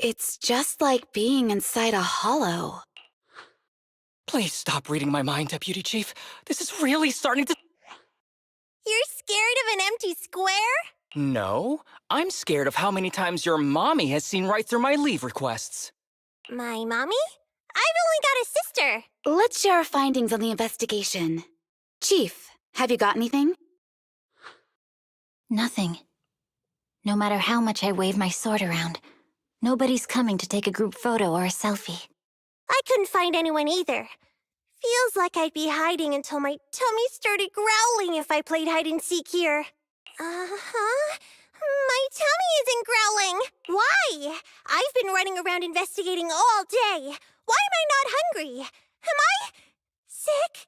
It's just like being inside a hollow. Please stop reading my mind, Deputy Chief. This is really starting to... You're scared of an empty square? No, I'm scared of how many times your mommy has seen right through my leave requests. My mommy? I've only got a sister. Let's share our findings on the investigation. Chief, have you got anything? Nothing. No matter how much I wave my sword around, nobody's coming to take a group photo or a selfie. I couldn't find anyone either. Feels like I'd be hiding until my tummy started growling if I played hide-and-seek here. Uh-huh. My tummy isn't growling. Why? I've been running around investigating all day. Why am I not hungry? Am I sick?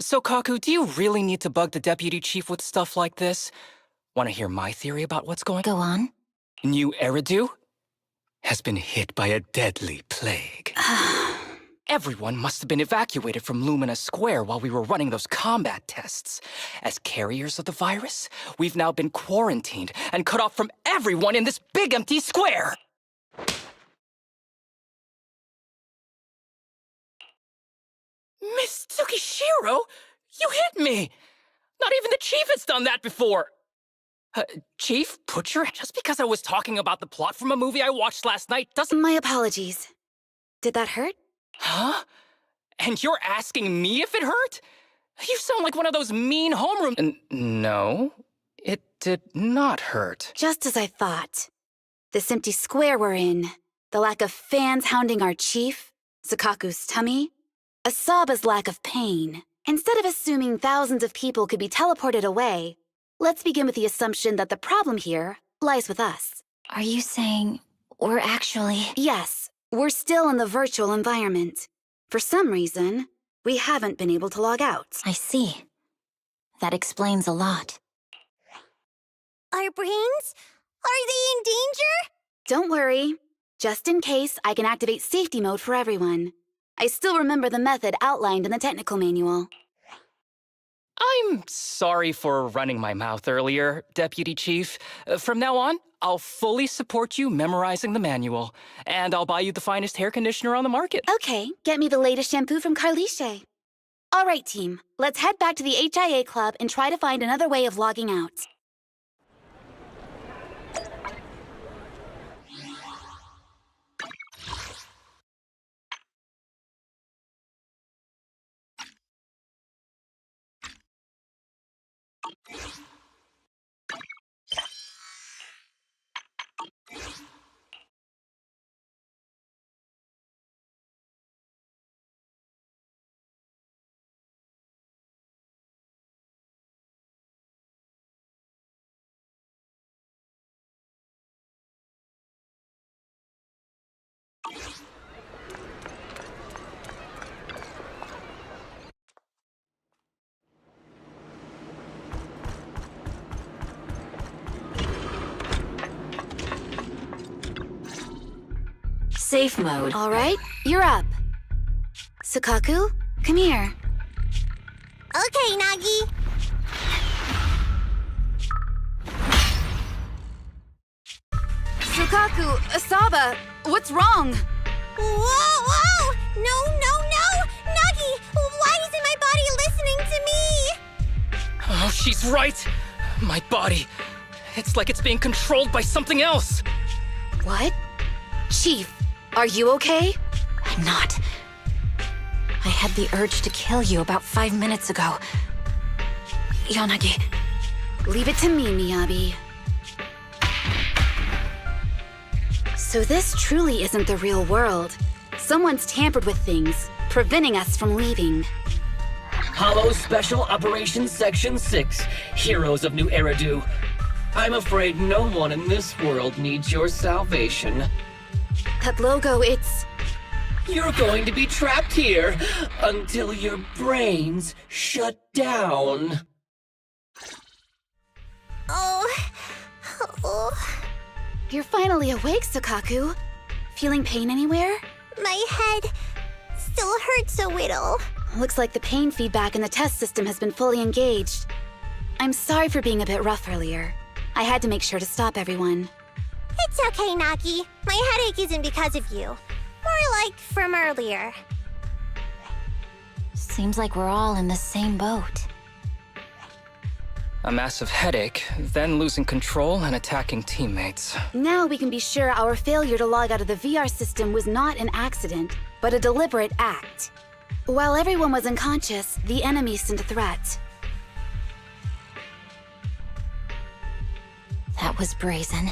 So, Kaku, do you really need to bug the Deputy Chief with stuff like this? Want to hear my theory about what's going on? Go on. New Eridu has been hit by a deadly plague. Everyone must have been evacuated from Lumina Square while we were running those combat tests. As carriers of the virus, we've now been quarantined and cut off from everyone in this big empty square! Miss Tsukishiro, you hit me! Not even the Chief has done that before! Chief, put your... Just because I was talking about the plot from a movie I watched last night doesn't... My apologies. Did that hurt? Huh? And you're asking me if it hurt? You sound like one of those mean homeroom... No, it did not hurt. Just as I thought. This empty square we're in, the lack of fans hounding our chief, Sakaku's tummy, Asaba's lack of pain. Instead of assuming thousands of people could be teleported away, let's begin with the assumption that the problem here lies with us. Are you saying we're actually... Yes, we're still in the virtual environment. For some reason, we haven't been able to log out. I see. That explains a lot. Our brains? Are they in danger? Don't worry. Just in case, I can activate safety mode for everyone. I still remember the method outlined in the technical manual. I'm sorry for running my mouth earlier, Deputy Chief. From now on, I'll fully support you memorizing the manual, and I'll buy you the finest hair conditioner on the market. Okay, get me the latest shampoo from Carliche. All right, team. Let's head back to the HIA Club and try to find another way of logging out. Safe mode. All right, you're up. Sakaku, come here. Okay, Nagi. Sakaku, Asaba, what's wrong? Whoa! No! Nagi, why isn't my body listening to me? Oh, she's right! My body. It's like it's being controlled by something else. What? Chief, are you okay? I'm not. I had the urge to kill you about 5 minutes ago. Yanagi. Leave it to me, Miyabi. So this truly isn't the real world. Someone's tampered with things, preventing us from leaving. Hollow Special Operations Section 6, Heroes of New Eridu. I'm afraid no one in this world needs your salvation. That logo, it's... You're going to be trapped here until your brains shut down. Oh. You're finally awake, Sakaku. Feeling pain anywhere? My head still hurts a little. Looks like the pain feedback in the test system has been fully engaged. I'm sorry for being a bit rough earlier. I had to make sure to stop everyone. It's okay, Nagi. My headache isn't because of you. More like from earlier. Seems like we're all in the same boat. A massive headache, then losing control and attacking teammates. Now we can be sure our failure to log out of the VR system was not an accident, but a deliberate act. While everyone was unconscious, the enemy sent a threat. That was brazen.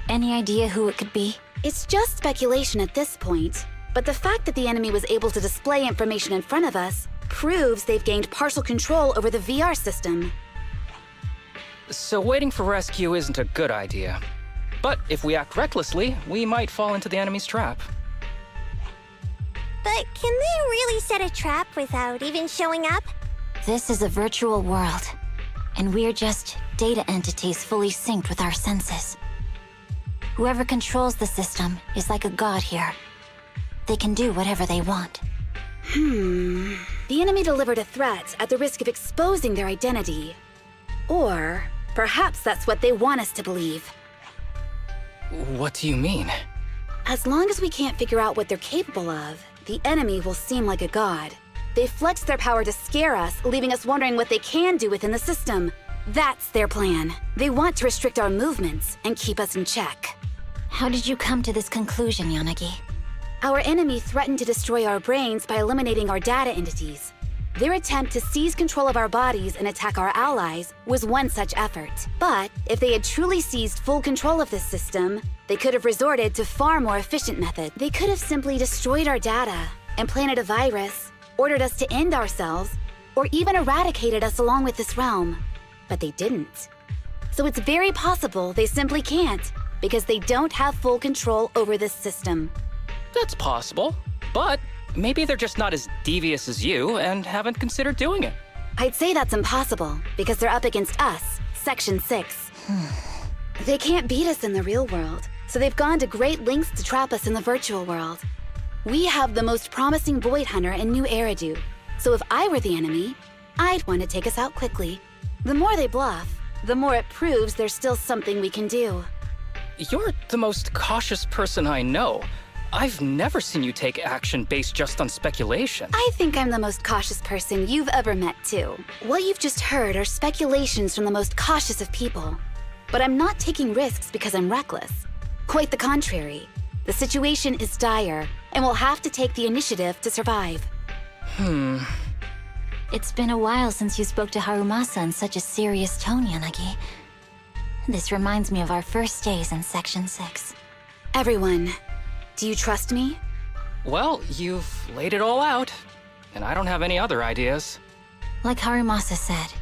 Any idea who it could be? It's just speculation at this point, but the fact that the enemy was able to display information in front of us proves they've gained partial control over the VR system. So waiting for rescue isn't a good idea. But if we act recklessly, we might fall into the enemy's trap. But can they really set a trap without even showing up? This is a virtual world, and we're just data entities fully synced with our senses. Whoever controls the system is like a god here. They can do whatever they want. The enemy delivered a threat at the risk of exposing their identity. Or perhaps that's what they want us to believe. What do you mean? As long as we can't figure out what they're capable of, the enemy will seem like a god. They flex their power to scare us, leaving us wondering what they can do within the system. That's their plan. They want to restrict our movements and keep us in check. How did you come to this conclusion, Yanagi? Our enemy threatened to destroy our brains by eliminating our data entities. Their attempt to seize control of our bodies and attack our allies was one such effort. But if they had truly seized full control of this system, they could have resorted to far more efficient methods. They could have simply destroyed our data, implanted a virus, ordered us to end ourselves, or even eradicated us along with this realm. But they didn't. So it's very possible they simply can't, because they don't have full control over this system. That's possible, but maybe they're just not as devious as you and haven't considered doing it. I'd say that's impossible, because they're up against us, Section 6. They can't beat us in the real world, so they've gone to great lengths to trap us in the virtual world. We have the most promising Void Hunter in New Eridu, so if I were the enemy, I'd want to take us out quickly. The more they bluff, the more it proves there's still something we can do. You're the most cautious person I know. I've never seen you take action based just on speculation. I think I'm the most cautious person you've ever met, too. What you've just heard are speculations from the most cautious of people. But I'm not taking risks because I'm reckless. Quite the contrary. The situation is dire, and we'll have to take the initiative to survive. It's been a while since you spoke to Harumasa in such a serious tone, Yanagi. This reminds me of our first days in Section 6. Everyone, do you trust me? Well, you've laid it all out, and I don't have any other ideas. Like Harumasa said,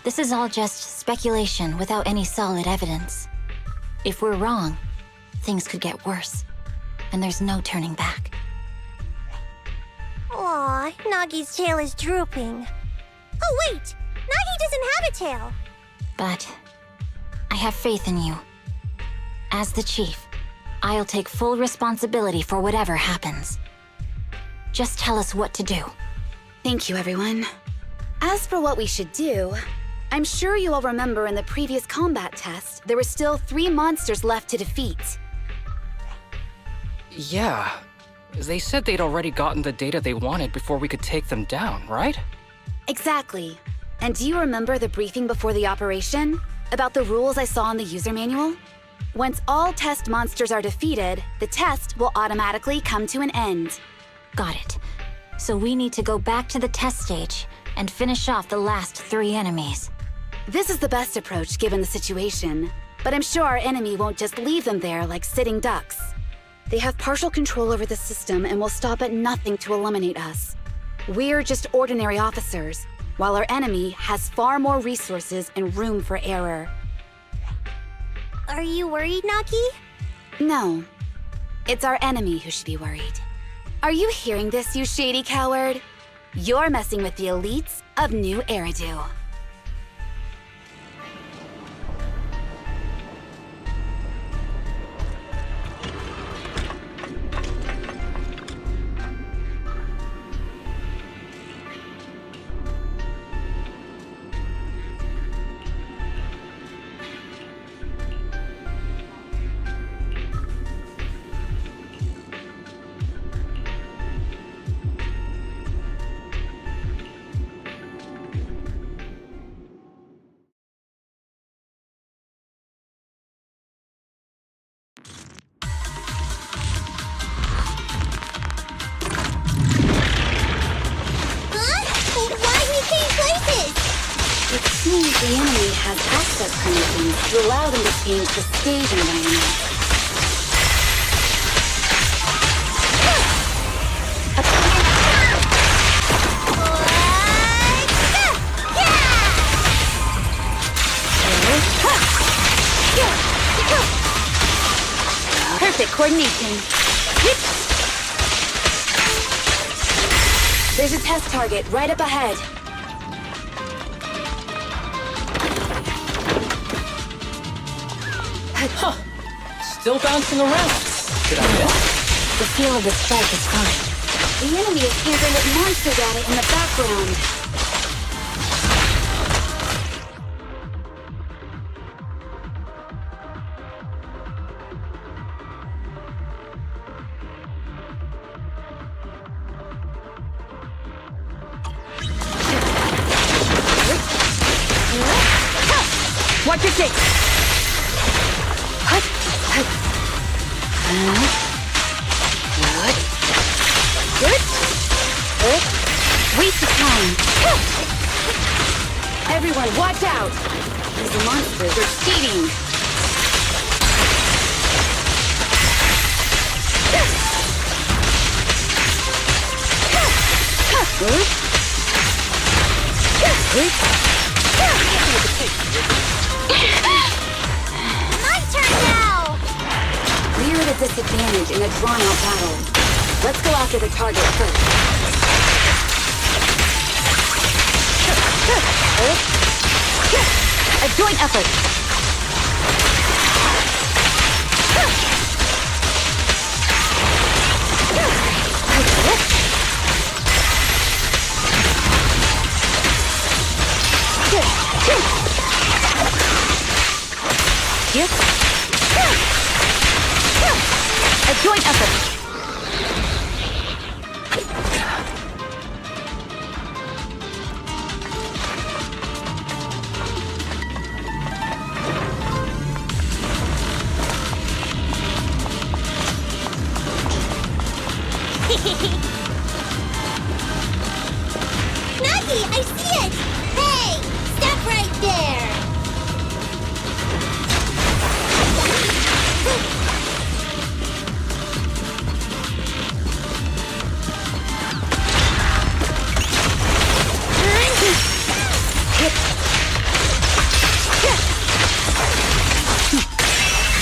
this is all just speculation without any solid evidence. If we're wrong, things could get worse, and there's no turning back. Aw, Nagi's tail is drooping. Oh wait! Nagi doesn't have a tail! But I have faith in you. As the chief, I'll take full responsibility for whatever happens. Just tell us what to do. Thank you, everyone. As for what we should do, I'm sure you all remember in the previous combat test, there were still 3 monsters left to defeat. Yeah. They said they'd already gotten the data they wanted before we could take them down, right? Exactly. And do you remember the briefing before the operation? About the rules I saw in the user manual? Once all test monsters are defeated, the test will automatically come to an end. Got it. So we need to go back to the test stage and finish off the last 3 enemies. This is the best approach given the situation, but I'm sure our enemy won't just leave them there like sitting ducks. They have partial control over the system and will stop at nothing to eliminate us. We're just ordinary officers, while our enemy has far more resources and room for error. Are you worried, Nagi? No, it's our enemy who should be worried. Are you hearing this, you shady coward? You're messing with the elites of New Eridu. seems the enemy has access permissions to allow them to change the stage environment. Perfect coordination. There's a test target right up ahead. Huh. Still bouncing around. Did I miss? The feel of the strike is fine. The enemy is tampering with monster data in the background. Watch your six. Good. Waste of time. Everyone, watch out! These monsters are cheating. My turn now! We're at a disadvantage in a drawn-out battle. Let's go after the target first. A joint effort. Yes. A joint effort. Nuggy, I see it! Hey, step right there!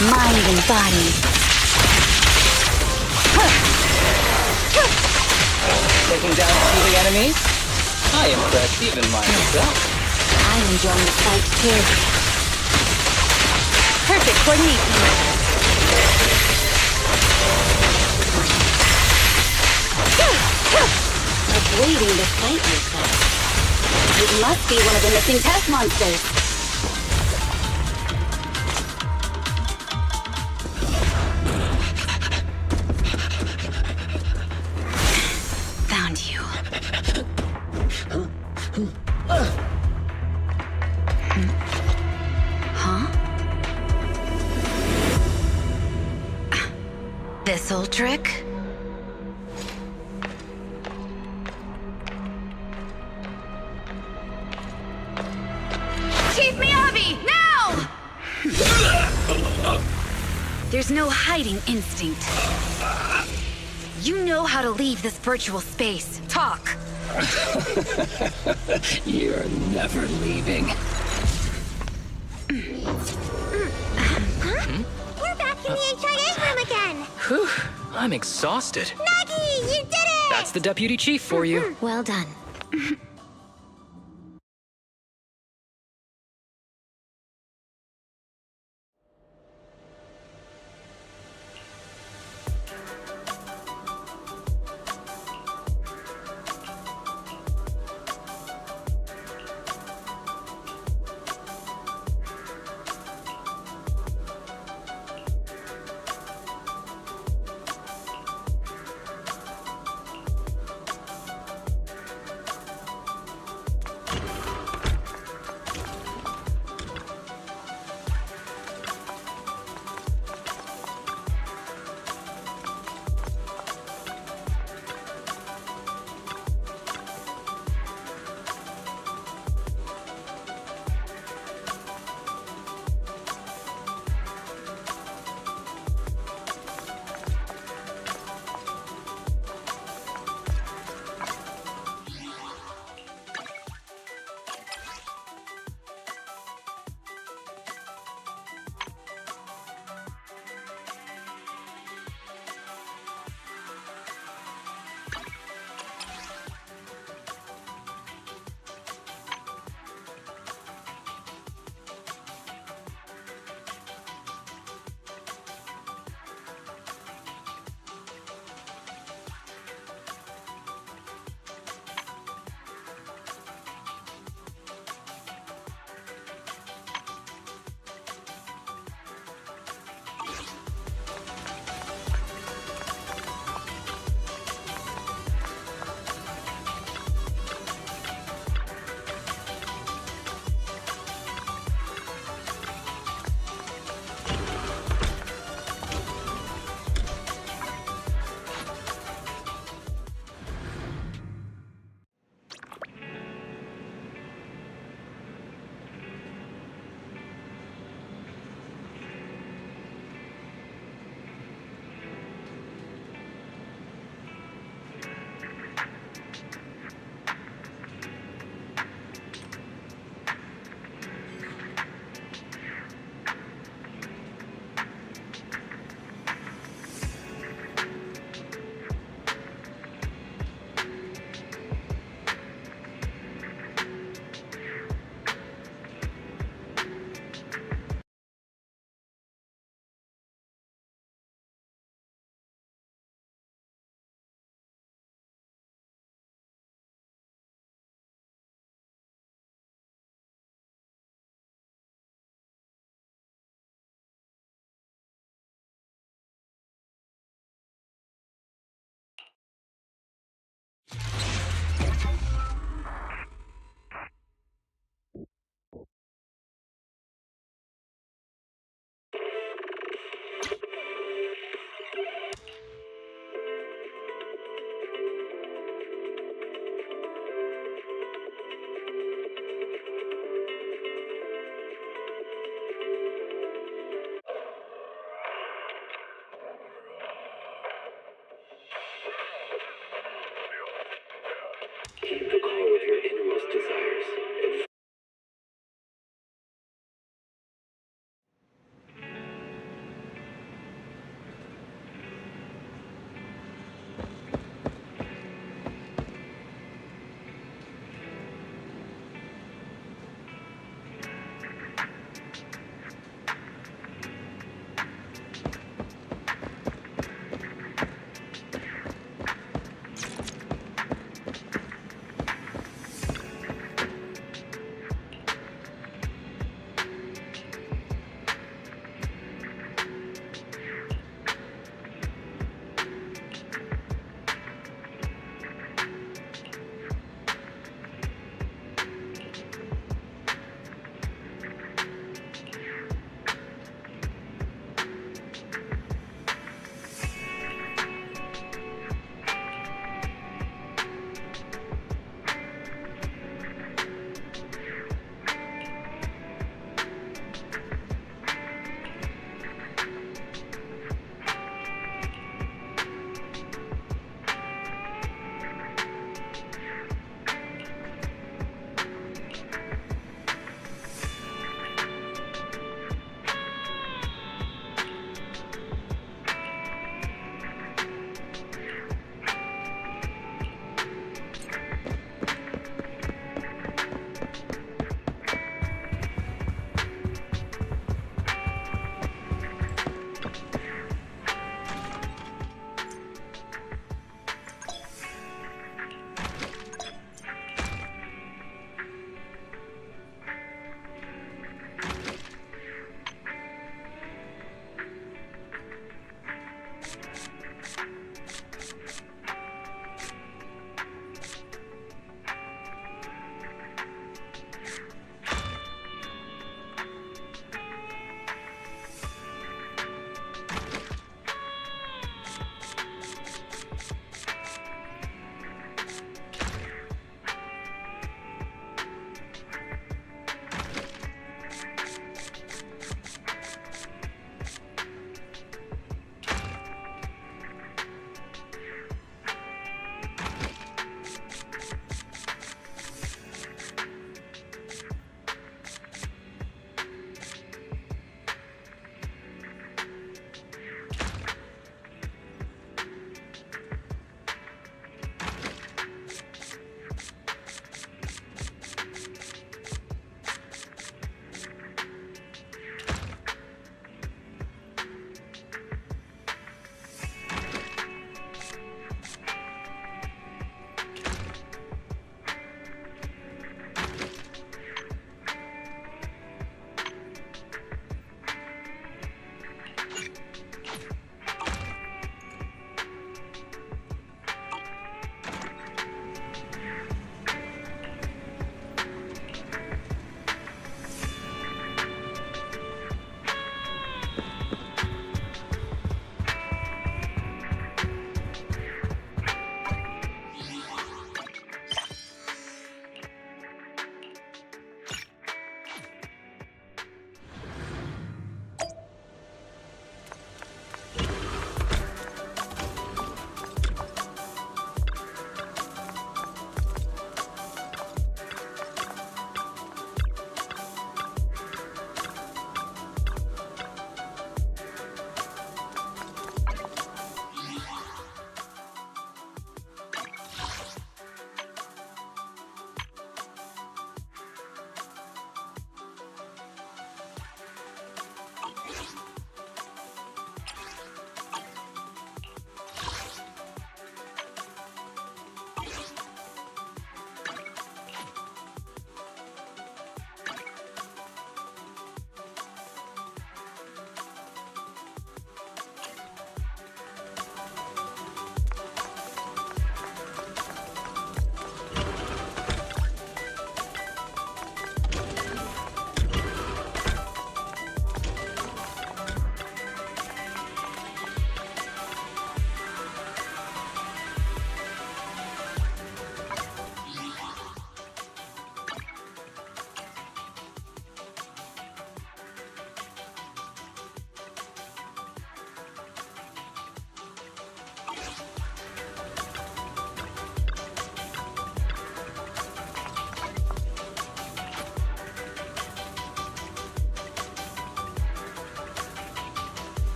Mind and body. Taking down two of the enemies? I impressed even myself. I'm enjoying the fight too. Perfect coordination. Avoiding the fight yourself. It must be one of the missing test monsters. Found you. Huh? This old trick? Chief Miyabi, now! There's no hiding instinct. You know how to leave this virtual space. Talk. You're never leaving. We're back in the HIA room again! Whew, I'm exhausted. Nuggy, you did it! That's the deputy chief for you. Well done.